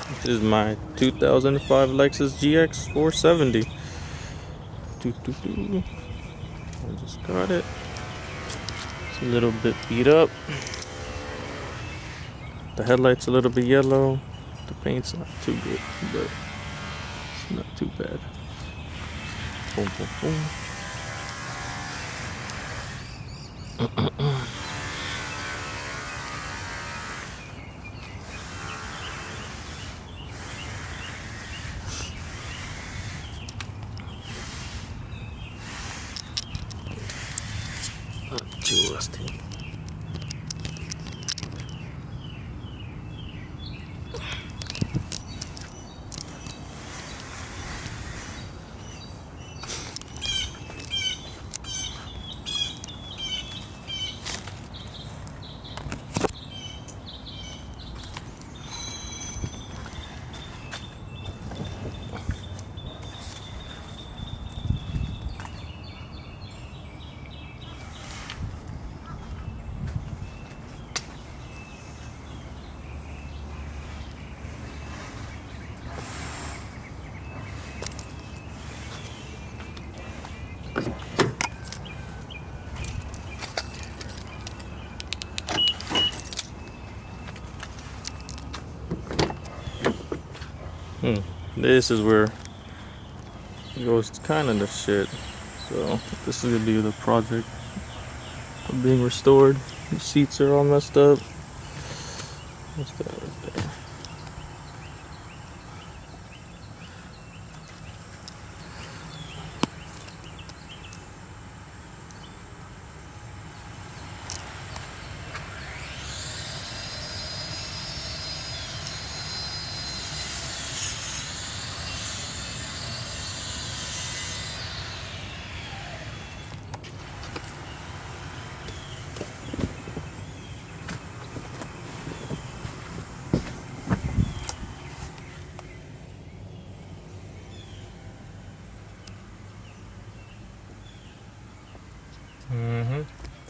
This is my 2005 Lexus GX470. I just got it. It's a little bit beat up. The headlight's a little bit yellow. The paint's not too good, but it's not too bad. Boom, boom, boom. Not too rusty. This is where it goes kind of to shit. So this is gonna be the project of being restored. The seats are all messed up. What's that right there?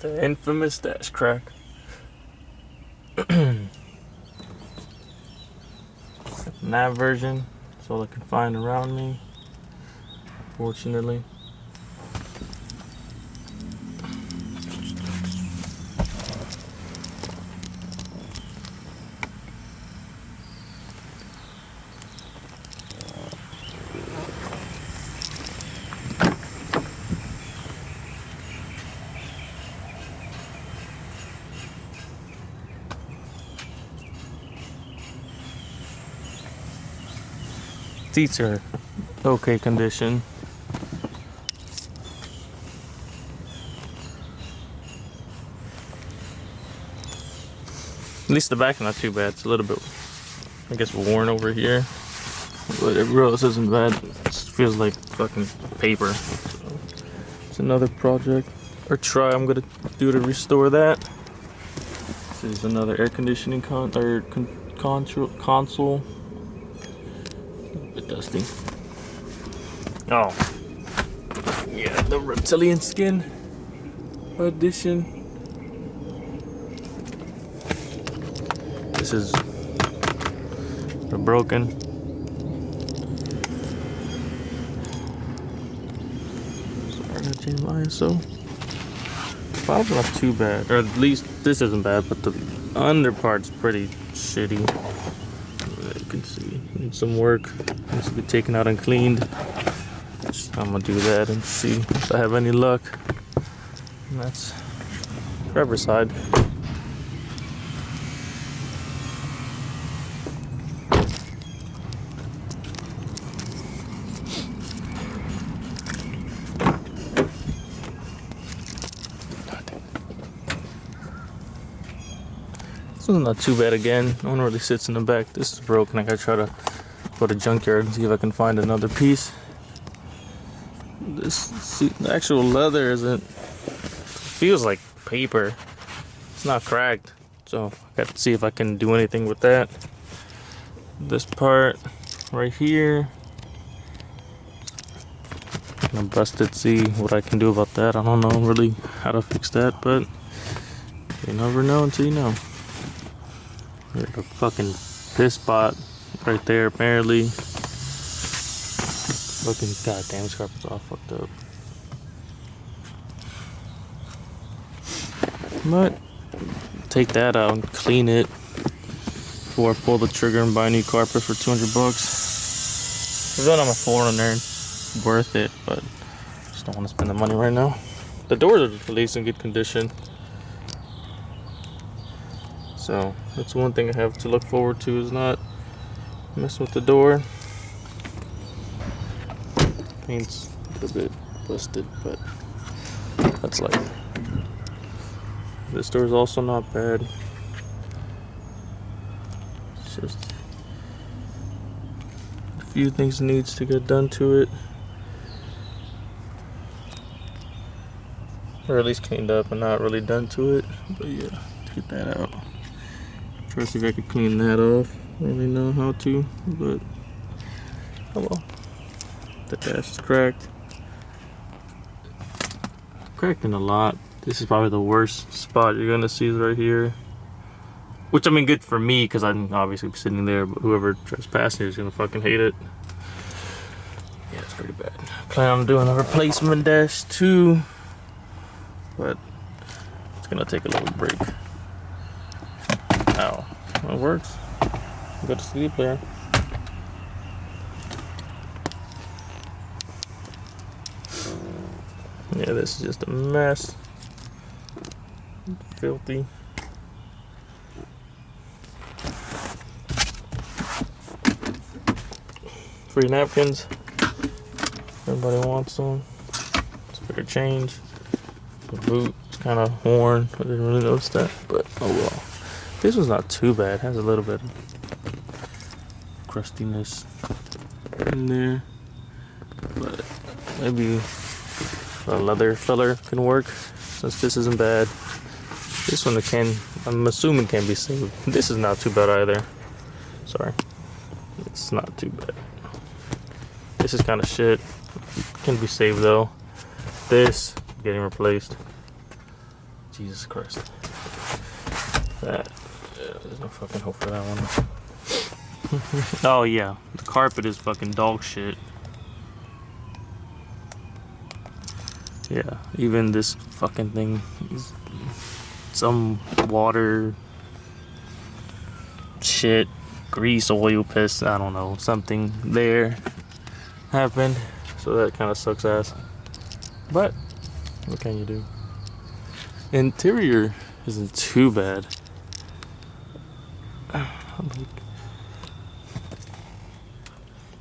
The infamous dash crack. Nav version. That's all I can find around me, fortunately. Seats are okay condition. At least the back not too bad. It's a little bit, I guess, worn over here, but everywhere else isn't bad. It feels like fucking paper. So it's another project or try I'm gonna do to restore that. This is another air conditioning console. Bit dusty. Oh, yeah, the reptilian skin edition. This is broken. Sorry, I changed my ISO. Bottom's not too bad, or at least this isn't bad, but the under part's pretty shitty. You can see, needs some work. Needs to be taken out and cleaned. I'm gonna do that and see if I have any luck. And that's driver's side. This one's not too bad again. No one really sits in the back. This is broken. I gotta try to go to junkyard and see if I can find another piece. The actual leather isn't, feels like paper. It's not cracked, so I got to see if I can do anything with that. This part right here, I'm busted. See what I can do about that. I don't know really how to fix that, but you never know until you know. Here's a fucking piss spot right there apparently. Looking, goddamn, this carpet's all fucked up. But take that out and clean it before I pull the trigger and buy a new carpet for 200 bucks. There's one on my floor in there, it's worth it, but I just don't want to spend the money right now. The doors are at least in good condition, so that's one thing I have to look forward to, is not messing with the door. Paint's a bit busted, but that's life. This door is also not bad. It's just a few things needs to get done to it, or at least cleaned up and not really done to it. But yeah, get that out. Try to see if I could clean that off. I don't really know how to, but oh well. The dash is cracked. Cracked in a lot. This is probably the worst spot you're gonna see is right here. Which, I mean, good for me because I'm obviously sitting there, but whoever tries passing here is gonna fucking hate it. Yeah, it's pretty bad. I plan on doing a replacement dash too, but it's gonna take a little break. Ow. Well, it works. Go to sleep there. Yeah, this is just a mess. Filthy. Free napkins. Everybody wants them. It's a bigger change. The boot is kind of worn. I didn't really notice that, but oh well. This one's not too bad. It has a little bit of crustiness in there, but maybe a leather filler can work, since this isn't bad. This one I'm assuming can be saved. This is not too bad either. Sorry. It's not too bad. This is kind of shit. Can be saved though. This, getting replaced. Jesus Christ. That, yeah, there's no fucking hope for that one. Oh yeah, the carpet is fucking dog shit. Yeah, even this fucking thing is some water, shit, grease, oil, piss, I don't know, something there happened, so that kind of sucks ass. But what can you do? Interior isn't too bad. A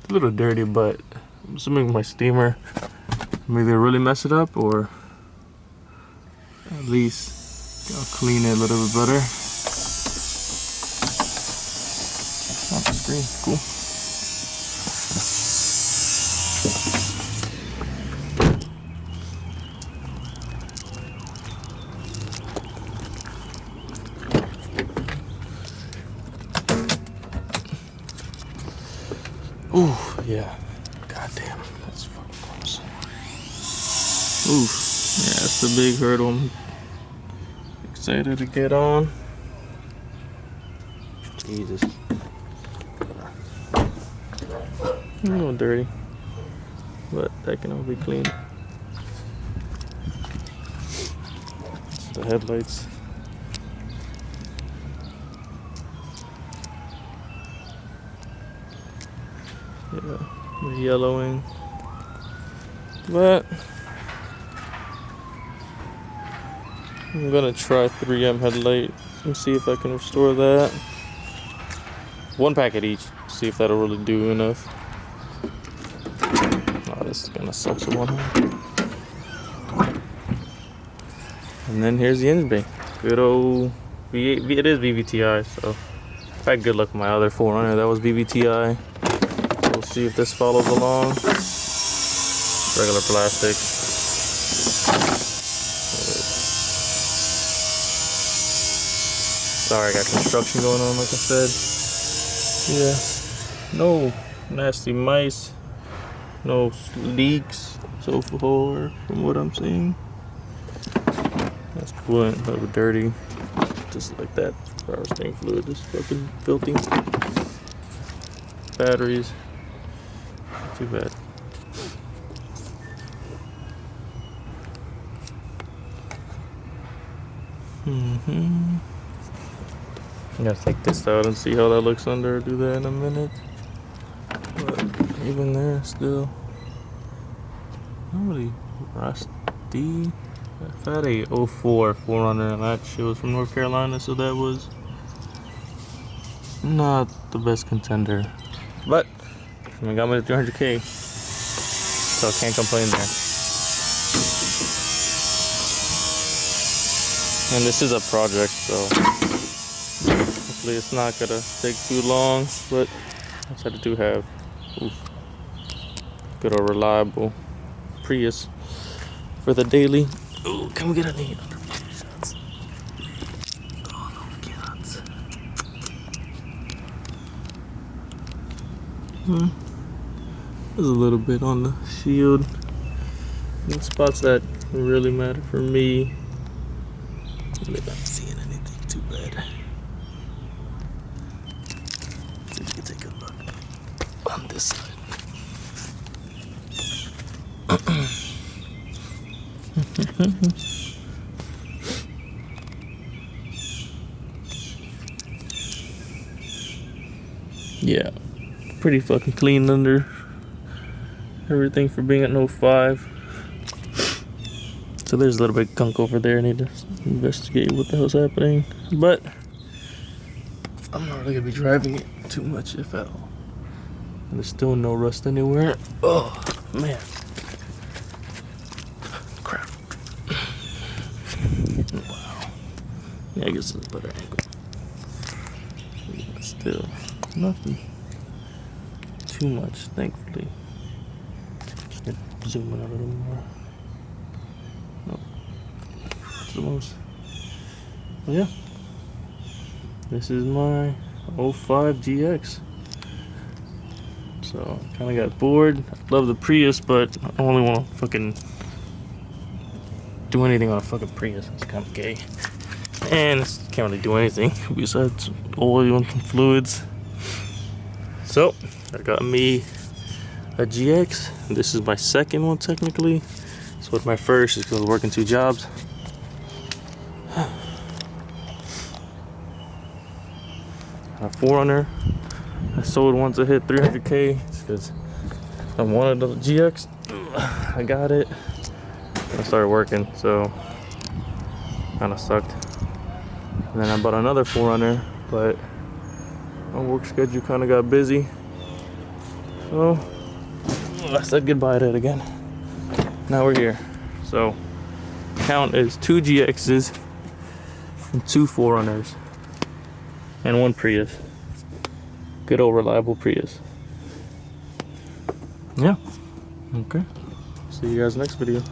little dirty, but I'm assuming my steamer either really mess it up or at least I'll clean it a little bit better. Off the screen, cool. Ooh, yeah. Goddamn, that's fucking close. Ooh, yeah, that's the big hurdle I'm excited to get on. Jesus. A little dirty, but that can all be cleaned. It's the headlights. Yeah, the yellowing. But I'm gonna try 3M headlight and see if I can restore that. One packet each, see if that'll really do enough. Oh, this is gonna suck so one. And then here's the engine bay. Good old V8. It is VVTi, so I had good luck with my other 4Runner. That was VVTi. We'll see if this follows along. Regular plastic. Sorry, I got construction going on, like I said. Yeah, no nasty mice, no leaks so far from what I'm seeing. That's coolant, a little dirty, just like that. Power steering fluid is fucking filthy. batteries. Not too bad. I'm gonna take this out and see how that looks under. Do that in a minute. But even there, still not really rusty. I've had a 04 4Runner and that shit was from North Carolina, so that was not the best contender. But I got me to 300K, so I can't complain there. And this is a project, so hopefully it's not gonna take too long, but I decided to have good or reliable Prius for the daily. Ooh, can we get any other shots? Oh no, we can't. There's a little bit on the shield. The spots that really matter for me. Really not seeing anything too bad. See if we can take a look on this side. Yeah, pretty fucking clean under everything for being at 05. So there's a little bit of gunk over there. I need to investigate what the hell's happening. But I'm not really gonna be driving it too much, if at all. And there's still no rust anywhere. Oh man. Crap. Wow. Yeah, I guess it's a better angle. But still nothing too much, thankfully. Zoom in a little more. Nope. That's the most. But yeah. This is my 05 GX. So I kind of got bored. I love the Prius, but I don't really want to fucking do anything on a fucking Prius. It's kind of gay. And it can't really do anything besides oil and fluids. So I got me a GX. This is my second one technically. So with my first is because I was working 2 jobs. A 4Runner. I sold once I hit 300K because I wanted the GX. I got it. I started working, so kind of sucked. And then I bought another 4Runner, but my work schedule kind of got busy. So I said goodbye to it again. Now we're here. So count is 2 GXs and 2 4Runners and 1 Prius. Good old reliable Prius. Yeah. Okay. See you guys next video.